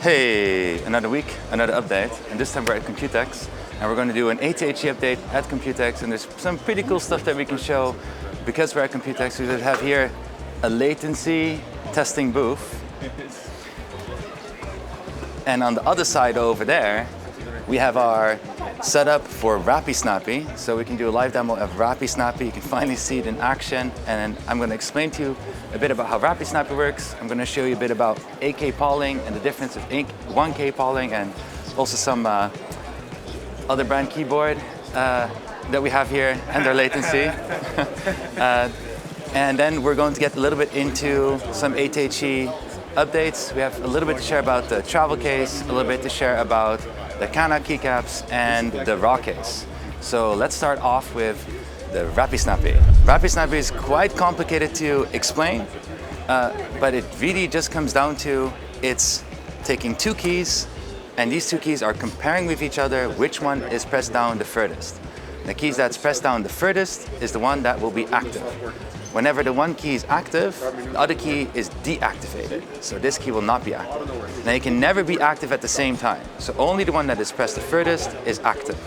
Hey, another week, another update, and this time we're at Computex, and we're going to do an ATHE update at Computex, and there's some pretty cool stuff that we can show because we're at Computex. We have here a latency testing booth, and on the other side over there, we have our setup for Rappy Snappy, so we can do a live demo of Rappy Snappy. You can finally see it in action, and I'm going to explain to you a bit about how Rappy Snappy works. I'm going to show you a bit about 8K polling and the difference of 1K polling, and also some other brand keyboard that we have here and their latency. And then we're going to get a little bit into some ATHE updates. We have a little bit to share about the travel case, a little bit to share about the Kana keycaps and the raw case. So let's start off with the Rappy Snappy. Rappy Snappy is quite complicated to explain, but it really just comes down to it's taking two keys, and these two keys are comparing with each other which one is pressed down the furthest. The keys that's pressed down the furthest is the one that will be active. Whenever the one key is active, the other key is deactivated. So this key will not be active. Now it can never be active at the same time. So only the one that is pressed the furthest is active.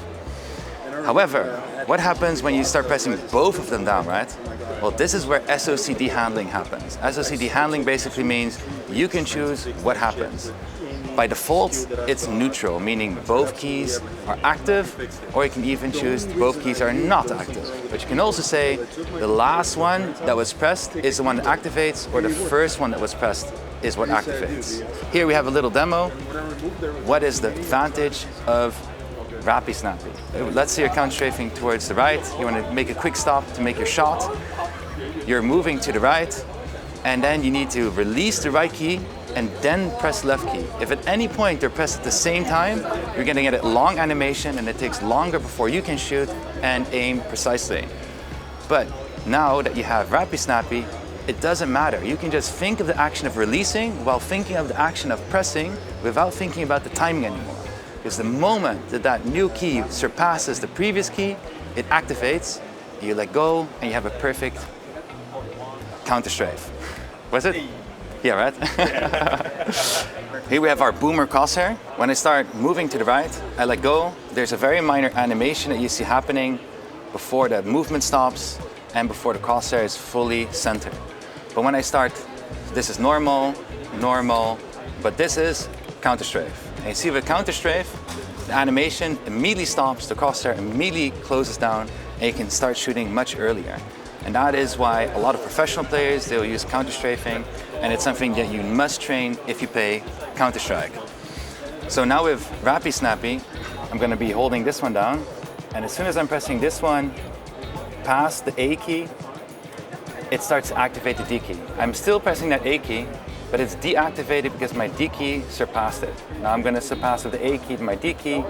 However, what happens when you start pressing both of them down, right? Well, this is where SOC dehandling happens. SOC dehandling basically means you can choose what happens. By default, it's neutral, meaning both keys are active, or you can even choose both keys are not active. But you can also say the last one that was pressed is the one that activates, or the first one that was pressed is what activates. Here we have a little demo. What is the advantage of Rappy Snappy? Let's say you're counter strafing towards the right. You want to make a quick stop to make your shot. You're moving to the right, and then you need to release the right key and then press left key. If at any point they're pressed at the same time, you're going to get a long animation, and it takes longer before you can shoot and aim precisely. But now that you have Rappy Snappy, it doesn't matter. You can just think of the action of releasing while thinking of the action of pressing without thinking about the timing anymore. Because the moment that that new key surpasses the previous key, it activates, you let go, and you have a perfect counter strafe. Was it? Yeah, right? Here we have our boomer crosshair. When I start moving to the right, I let go. There's a very minor animation that you see happening before the movement stops and before the crosshair is fully centered. But when I start, this is normal, but this is counter strafe. And you see with counter strafe, the animation immediately stops, the crosshair immediately closes down, and you can start shooting much earlier. And that is why a lot of professional players, they'll use counter strafing, and it's something that you must train if you play Counter-Strike. So now with Rappy Snappy, I'm going to be holding this one down, and as soon as I'm pressing this one past the A key, it starts to activate the D key. I'm still pressing that A key, but it's deactivated because my D key surpassed it. Now I'm going to surpass with the A key to my D key,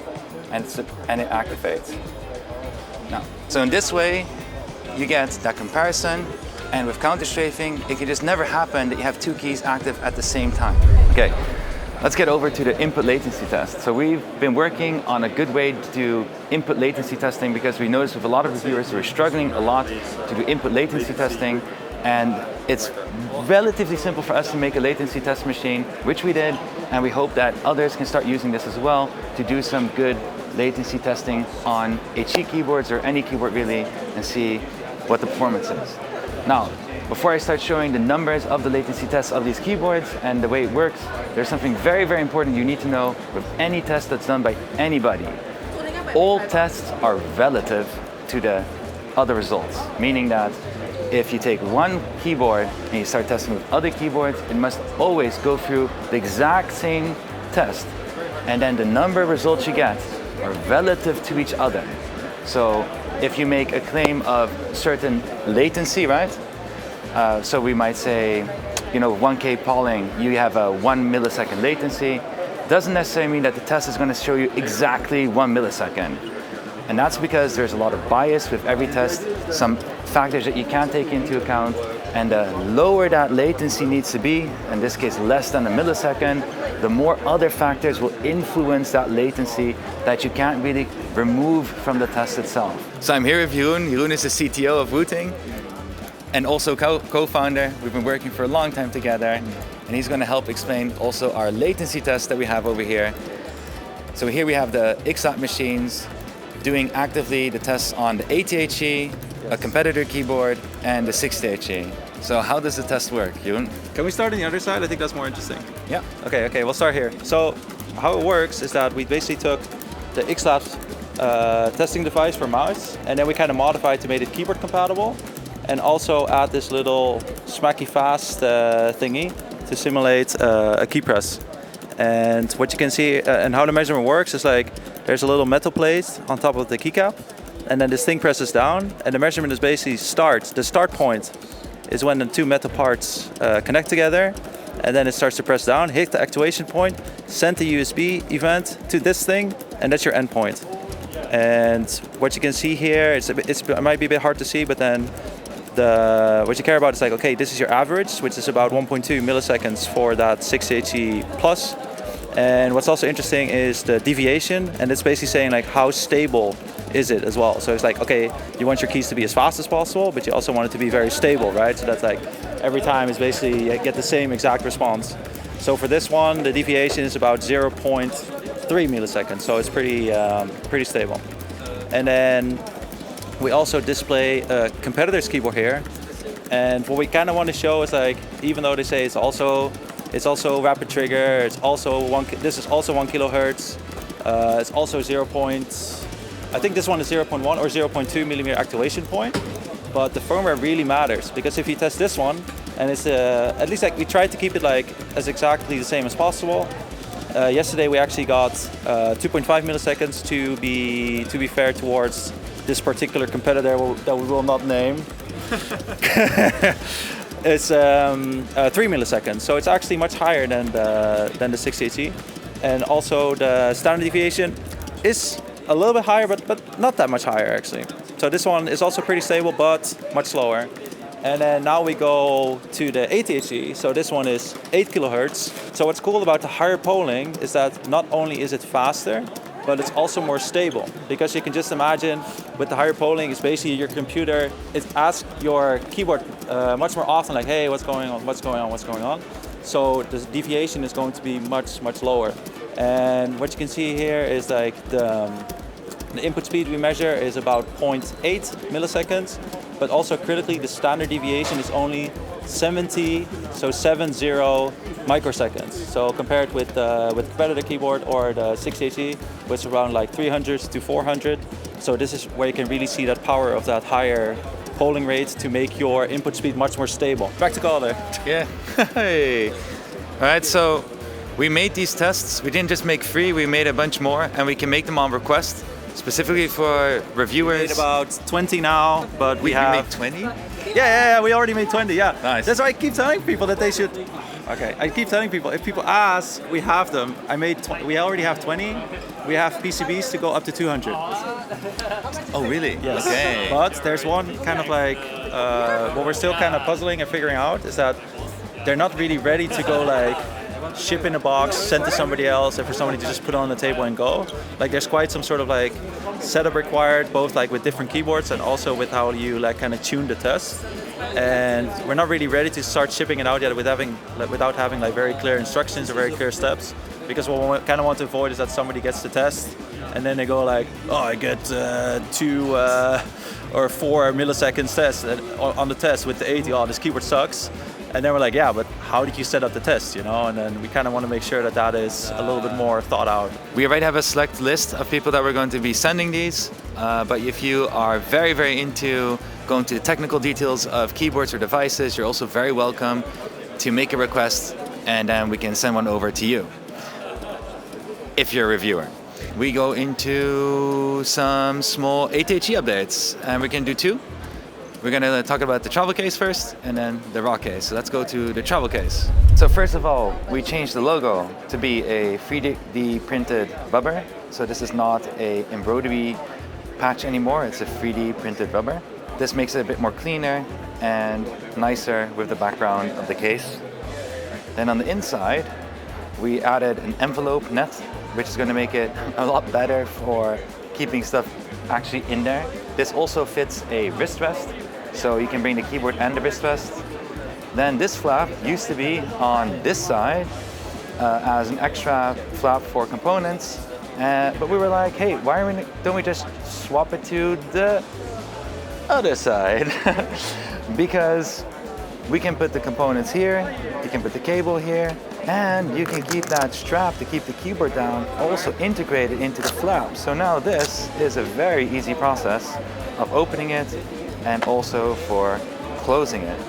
and it activates. Now, so in this way, you get that comparison, and with counter strafing, it can just never happen that you have two keys active at the same time. Okay, let's get over to the input latency test. So we've been working on a good way to do input latency testing because we noticed with a lot of reviewers we're struggling a lot to do input latency testing, and it's relatively simple for us to make a latency test machine, which we did, and we hope that others can start using this as well to do some good latency testing on HE keyboards or any keyboard really, and see what the performance is. Now, before I start showing the numbers of the latency tests of these keyboards and the way it works, there's something very, very important you need to know with any test that's done by anybody. All tests are relative to the other results, meaning that if you take one keyboard and you start testing with other keyboards, it must always go through the exact same test, and then the number of results you get are relative to each other. So if you make a claim of certain latency, right? So we might say, 1K polling, you have a 1 millisecond latency. Doesn't necessarily mean that the test is going to show you exactly 1 millisecond. And that's because there's a lot of bias with every test, some factors that you can't take into account, and the lower that latency needs to be, in this case less than a millisecond, the more other factors will influence that latency that you can't really remove from the test itself. So I'm here with Jeroen. Jeroen is the CTO of Wooting and also co-founder. We've been working for a long time together. and he's going to help explain also our latency test that we have over here. So here we have the XLAT machines doing actively the tests on the ATHE, a competitor keyboard, and the 60HE. So how does the test work, Yoon? Can we start on the other side? I think that's more interesting. Yeah. Okay, we'll start here. So how it works is that we basically took the XLAT testing device for mouse, and then we kind of modified to make it keyboard compatible, and also add this little smacky fast thingy to simulate a key press. And what you can see and how the measurement works is like there's a little metal plate on top of the keycap, and then this thing presses down, and the measurement is basically the start point is when the two metal parts connect together, and then it starts to press down, hit the actuation point, send the USB event to this thing, and that's your endpoint. And what you can see here, it might be a bit hard to see, but then what you care about is like, okay, this is your average, which is about 1.2 milliseconds for that 60HE plus. And what's also interesting is the deviation, and it's basically saying like how stable is it as well. So it's like, okay, you want your keys to be as fast as possible, but you also want it to be very stable, right? So that's like every time is basically you get the same exact response. So for this one, the deviation is about 0.3 milliseconds, so it's pretty stable. And then we also display a competitor's keyboard here, and what we kind of want to show is like, even though they say it's also rapid trigger, this is also 1 kilohertz, it's also I think this one is 0.1 or 0.2 millimeter actuation point, but the firmware really matters, because if you test this one, and it's at least like we tried to keep it like as exactly the same as possible. Yesterday we actually got 2.5 milliseconds to be fair towards this particular competitor that we will not name. It's 3 milliseconds, so it's actually much higher than the 60HE. And also the standard deviation is a little bit higher, but not that much higher actually. So this one is also pretty stable, but much slower. And then now we go to the ATHE, so this one is 8 kilohertz. So what's cool about the higher polling is that not only is it faster, but it's also more stable, because you can just imagine with the higher polling, it's basically your computer, it asks your keyboard much more often, like, hey, what's going on? So the deviation is going to be much lower. And what you can see here is like the input speed we measure is about 0.8 milliseconds, but also critically the standard deviation is only 70 microseconds. So compared with competitor keyboard or the 60HE, which is around like 300 to 400. So this is where you can really see that power of that higher polling rate to make your input speed much more stable. Back to Calder. Yeah. Hey. All right, so we made these tests. We didn't just make 3, we made a bunch more, and we can make them on request, specifically for reviewers. We made about 20 now, but we have... made 20? Yeah, we already made 20, yeah. Nice. That's why I keep telling people that they should... Okay, I keep telling people, if people ask, we have them. We already have 20. We have PCBs to go up to 200. Oh, really? Yes. Okay. But there's one kind of like, what we're still kind of puzzling and figuring out is that they're not really ready to go like, ship in a box, send to somebody else, and for somebody to just put on the table and go. Like there's quite some sort of like setup required, both like with different keyboards and also with how you like kind of tune the test. And we're not really ready to start shipping it out yet without having like very clear instructions or very clear steps. Because what we kind of want to avoid is that somebody gets the test and then they go like, oh, I get 2 or 4 milliseconds test on the test with the 80. Oh, this keyboard sucks. And then we're like, yeah, but how did you set up the test, you know? And then we kind of want to make sure that that is a little bit more thought out. We already have a select list of people that we're going to be sending these, but if you are very, very into going to the technical details of keyboards or devices, you're also very welcome to make a request, and then we can send one over to you, if you're a reviewer. We go into some small ATHE updates, and we can do 2. We're going to talk about the travel case first, and then the raw case. So let's go to the travel case. So first of all, we changed the logo to be a 3D printed rubber. So this is not a embroidery patch anymore, it's a 3D printed rubber. This makes it a bit more cleaner and nicer with the background of the case. Then on the inside, we added an envelope net, which is going to make it a lot better for keeping stuff actually in there. This also fits a wrist rest, so you can bring the keyboard and the wrist rest. Then this flap used to be on this side as an extra flap for components. But we were like, hey, don't we just swap it to the other side? Because we can put the components here, you can put the cable here, and you can keep that strap to keep the keyboard down also integrated into the flap. So now this is a very easy process of opening it and also for closing it.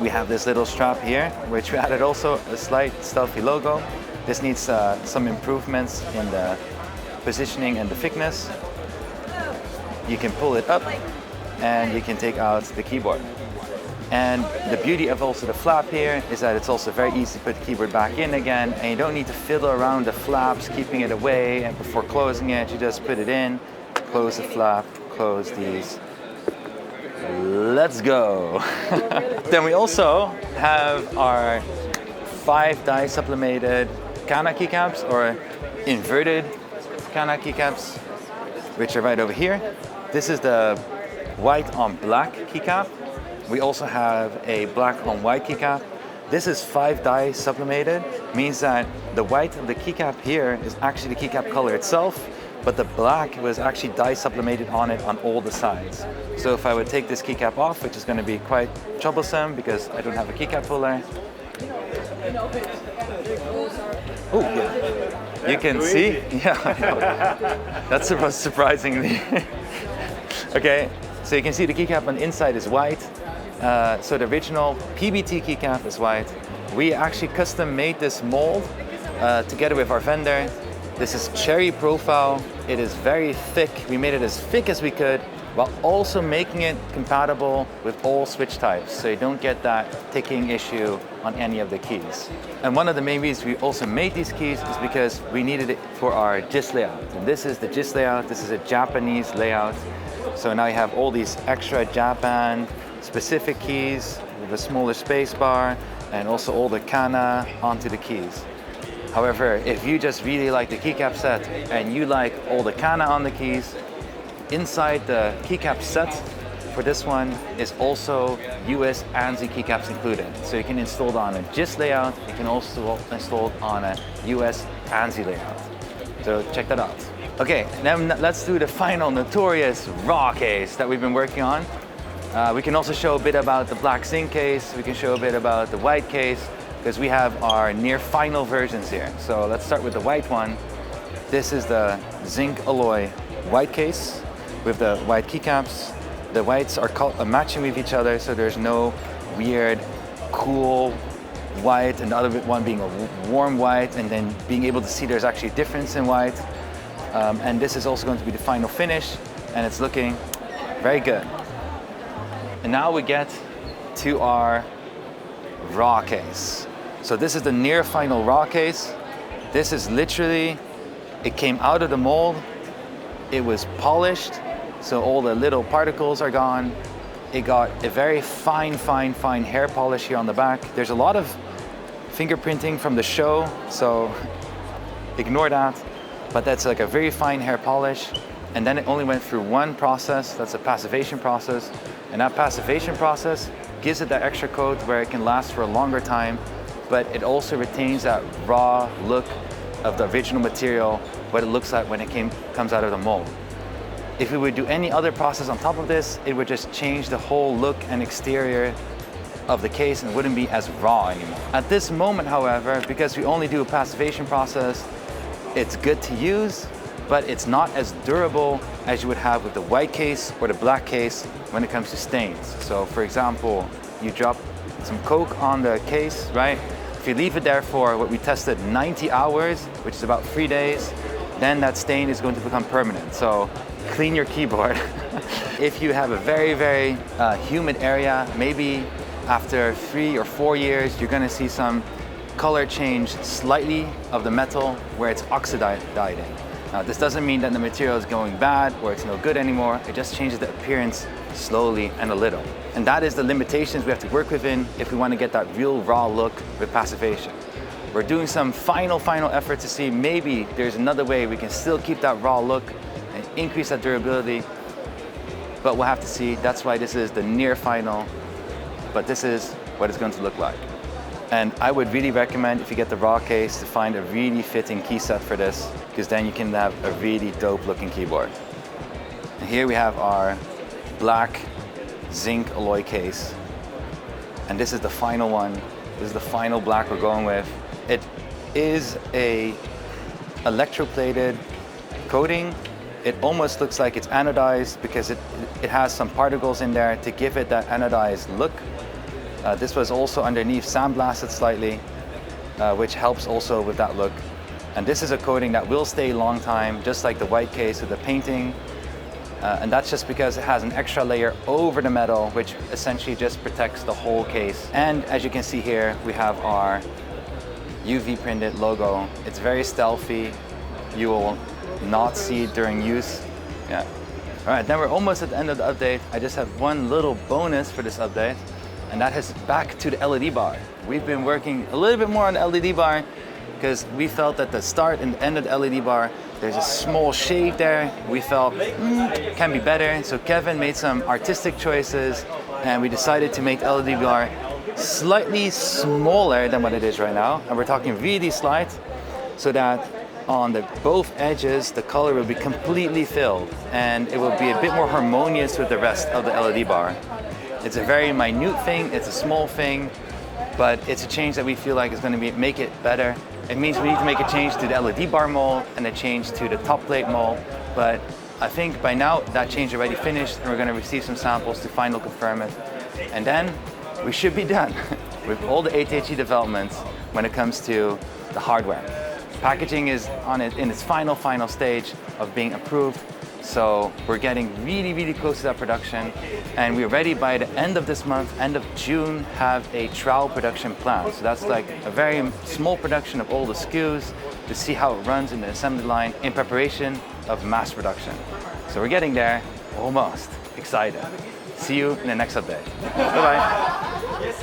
We have this little strap here, which we added also a slight stealthy logo. This needs some improvements in the positioning and the thickness. You can pull it up and you can take out the keyboard. And the beauty of also the flap here is that it's also very easy to put the keyboard back in again, and you don't need to fiddle around the flaps, keeping it away, and before closing it, you just put it in, close the flap, close these. Let's go. Then we also have our 5 die sublimated Kana keycaps, or inverted Kana keycaps, which are right over here. This is the white on black keycap. We also have a black on white keycap. This is 5 die sublimated, means that the white of the keycap here is actually the keycap color itself, but the black was actually die sublimated on it on all the sides. So if I would take this keycap off, which is going to be quite troublesome because I don't have a keycap puller. Oh, yeah. You can see, yeah, that's surprisingly. Okay, so you can see the keycap on the inside is white. So the original PBT keycap is white. We actually custom made this mold together with our vendor. This is cherry profile. It is very thick. We made it as thick as we could while also making it compatible with all switch types, so you don't get that ticking issue on any of the keys. And one of the main reasons we also made these keys is because we needed it for our GIS layout. And this is the GIS layout. This is a Japanese layout. So now you have all these extra Japan specific keys with a smaller space bar and also all the Kana onto the keys. However, if you just really like the keycap set and you like all the Kana on the keys, inside the keycap set for this one is also US ANSI keycaps included. So you can install it on a GIS layout, you can also install it on a US ANSI layout. So check that out. Okay, then let's do the final notorious raw case that we've been working on. We can also show a bit about the black zinc case, we can show a bit about the white case, because we have our near final versions here. So let's start with the white one. This is the zinc alloy white case with the white keycaps. The whites are matching with each other, so there's no weird, cool white and the other one being a warm white, and then being able to see there's actually a difference in white. And this is also going to be the final finish, and it's looking very good. And now we get to our raw case. So this is the near final raw case. This is literally, it came out of the mold, it was polished, so all the little particles are gone. It got a very fine hair polish here on the back. There's a lot of fingerprinting from the show, so ignore that. But that's like a very fine hair polish. And then it only went through one process, that's a passivation process. And that passivation process gives it that extra coat where it can last for a longer time, but it also retains that raw look of the original material, what it looks like when it comes out of the mold. If we would do any other process on top of this, it would just change the whole look and exterior of the case and it wouldn't be as raw anymore. At this moment, however, because we only do a passivation process, it's good to use, but it's not as durable as you would have with the white case or the black case when it comes to stains. So for example, you drop some Coke on the case, right? If you leave it there for what we tested 90 hours, which is about 3 days, then that stain is going to become permanent. So clean your keyboard. If you have a very humid area, maybe after 3 or 4 years, you're gonna see some color change slightly of the metal where it's oxidizing. Now, this doesn't mean that the material is going bad or it's no good anymore. It just changes the appearance slowly and a little. And that is the limitations we have to work within if we want to get that real raw look with passivation. We're doing some final effort to see maybe there's another way we can still keep that raw look and increase that durability, but we'll have to see. That's why this is the near final, but this is what it's going to look like. And I would really recommend, if you get the raw case, to find a really fitting key set for this, because then you can have a really dope looking keyboard. And here we have our black zinc alloy case. And this is the final one. This is the final black we're going with. It is a electroplated coating. It almost looks like it's anodized because it has some particles in there to give it that anodized look. This was also underneath sandblasted slightly, which helps also with that look. And this is a coating that will stay a long time, just like the white case with the painting. And that's just because it has an extra layer over the metal, which essentially just protects the whole case. And as you can see here, we have our UV printed logo. It's very stealthy. You will not see it during use. Yeah. All right, then we're almost at the end of the update. I just have one little bonus for this update, and that is back to the LED bar. We've been working a little bit more on the LED bar because we felt that the start and the end of the LED bar, there's a small shade there. We felt can be better. So Kevin made some artistic choices, and we decided to make the LED bar slightly smaller than what it is right now. And we're talking really slight, so that on both edges, the color will be completely filled, and it will be a bit more harmonious with the rest of the LED bar. It's a very minute thing, it's a small thing, but it's a change that we feel like is going to make it better. It means we need to make a change to the LED bar mold and a change to the top plate mold, but I think by now that change already finished, and we're going to receive some samples to final confirm it. And then we should be done with all the ATHE developments when it comes to the hardware. Packaging is in its final stage of being approved. So we're getting really close to that production, and we're ready by the end of this month, end of June, have a trial production plan. So that's like a very small production of all the SKUs to see how it runs in the assembly line in preparation of mass production. So we're getting there, almost. Excited. See you in the next update. Bye-bye.